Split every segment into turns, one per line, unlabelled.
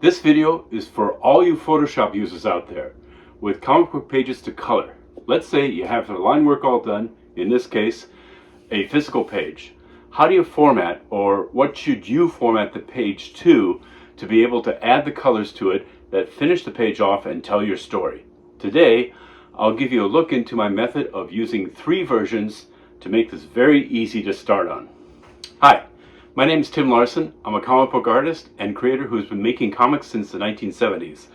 This video is for all you Photoshop users out there with comic book pages to color. Let's say you have the line work all done, in this case, a physical page. How do you format, or what should you format the page to be able to add the colors to it that finish the page off and tell your story? Today, I'll give you a look into my method of using 3 versions to make this very easy to start on. Hi, my name is Tim Larsen. I'm a comic book artist and creator who's been making comics since the 1970s.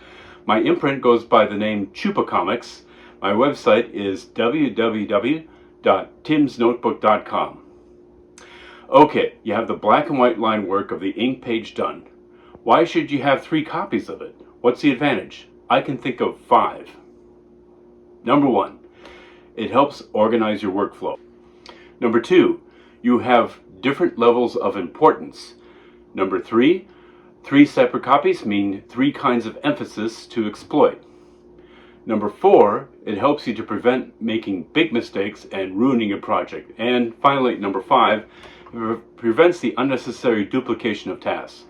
My imprint goes by the name Chupa Comics. My website is www.timsnotebook.com. Okay, you have the black and white line work of the ink page done. Why should you have 3 copies of it? What's the advantage? I can think of 5. Number 1, it helps organize your workflow. Number 2, you have different levels of importance. Number 3, 3 separate copies mean 3 kinds of emphasis to exploit. Number 4, it helps you to prevent making big mistakes and ruining your project. And finally, number 5, it prevents the unnecessary duplication of tasks.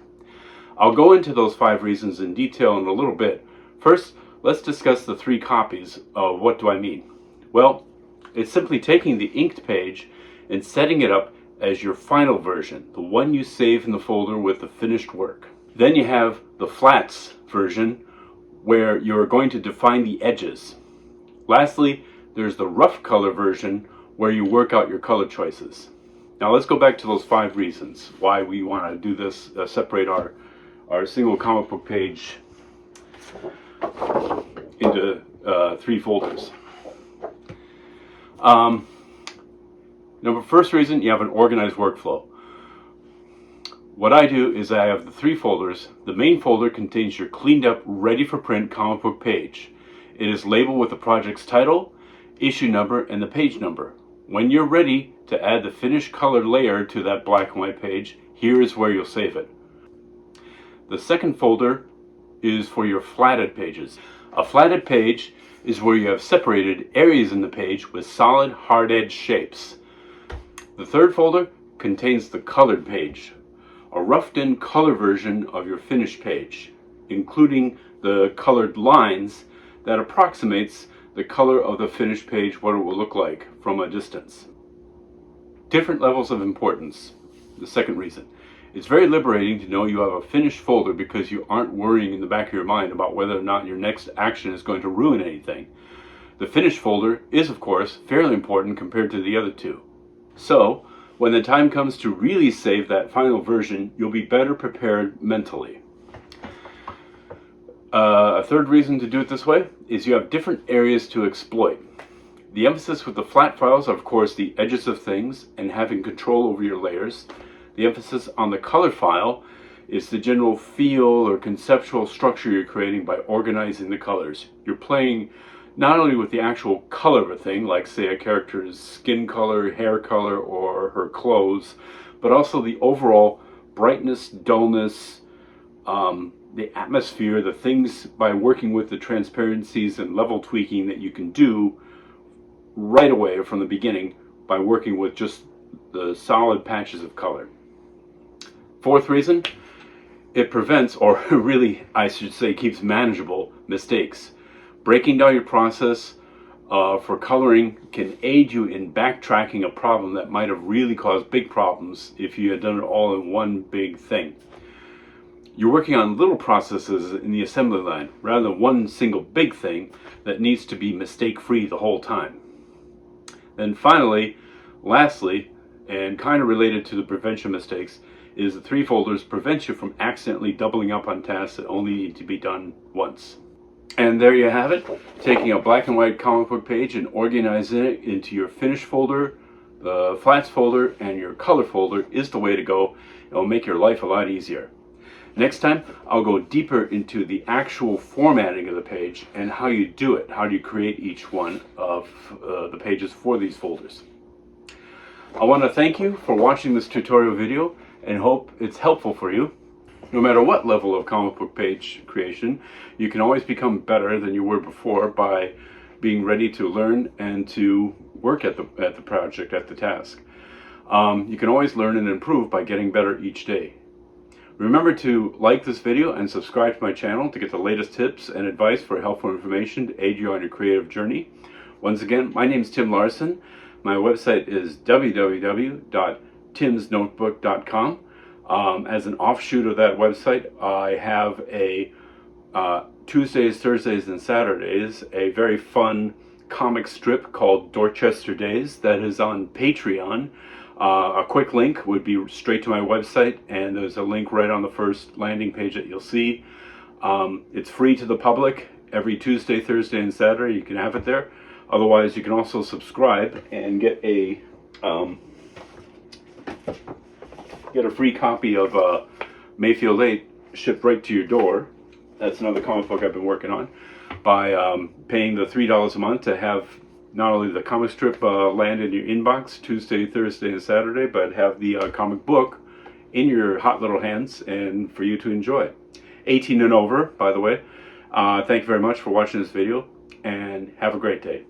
I'll go into those 5 reasons in detail in a little bit. First, let's discuss the 3 copies of what do I mean. Well, it's simply taking the inked page and setting it up as your final version, the one you save in the folder with the finished work. Then you have the flats version, where you're going to define the edges. Lastly, there's the rough color version, where you work out your color choices. Now let's go back to those 5 reasons why we want to do this, separate our single comic book page into 3 folders. First reason, you have an organized workflow. What I do is I have the 3 folders. The main folder contains your cleaned up, ready for print comic book page. It is labeled with the project's title, issue number, and the page number. When you're ready to add the finished color layer to that black and white page, here is where you'll save it. The second folder is for your flatted pages. A flatted page is where you have separated areas in the page with solid, hard-edged shapes. The third folder contains the colored page, a roughed-in color version of your finished page, including the colored lines that approximates the color of the finished page, what it will look like from a distance. Different levels of importance. The second reason. It's very liberating to know you have a finished folder because you aren't worrying in the back of your mind about whether or not your next action is going to ruin anything. The finished folder is, of course, fairly important compared to the other 2. So, when the time comes to really save that final version, you'll be better prepared mentally. A third reason to do it this way is you have different areas to exploit. The emphasis with the flat files are, of course, the edges of things and having control over your layers. The emphasis on the color file is the general feel or conceptual structure you're creating by organizing the colors. You're playing not only with the actual color of a thing, like say a character's skin color, hair color, or her clothes, but also the overall brightness, dullness, the atmosphere, the things by working with the transparencies and level tweaking that you can do right away from the beginning by working with just the solid patches of color. Fourth reason, it prevents, or really I should say keeps manageable, mistakes. Breaking down your process for coloring can aid you in backtracking a problem that might have really caused big problems if you had done it all in one big thing. You're working on little processes in the assembly line rather than one single big thing that needs to be mistake-free the whole time. Then finally, lastly, and kind of related to the prevention mistakes, is the 3 folders prevent you from accidentally doubling up on tasks that only need to be done once. And there you have it, taking a black and white comic book page and organizing it into your finished folder, the flats folder, and your color folder is the way to go. It will make your life a lot easier. Next time, I'll go deeper into the actual formatting of the page and how you do it. How do you create each one of the pages for these folders. I want to thank you for watching this tutorial video and hope it's helpful for you. No matter what level of comic book page creation, you can always become better than you were before by being ready to learn and to work at the project, at the task. You can always learn and improve by getting better each day. Remember to like this video and subscribe to my channel to get the latest tips and advice for helpful information to aid you on your creative journey. Once again, my name is Tim Larsen. My website is www.timsnotebook.com. As an offshoot of that website, I have a Tuesdays, Thursdays, and Saturdays, a very fun comic strip called Dorchester Days that is on Patreon. A quick link would be straight to my website, and there's a link right on the first landing page that you'll see. It's free to the public. Every Tuesday, Thursday, and Saturday you can have it there. Otherwise, you can also subscribe and get a free copy of Mayfield 8 shipped right to your door. That's another comic book I've been working on, by paying the $3 a month to have not only the comic strip land in your inbox Tuesday, Thursday, and Saturday, but have the comic book in your hot little hands and for you to enjoy. 18 and over, by the way. Thank you very much for watching this video, and have a great day.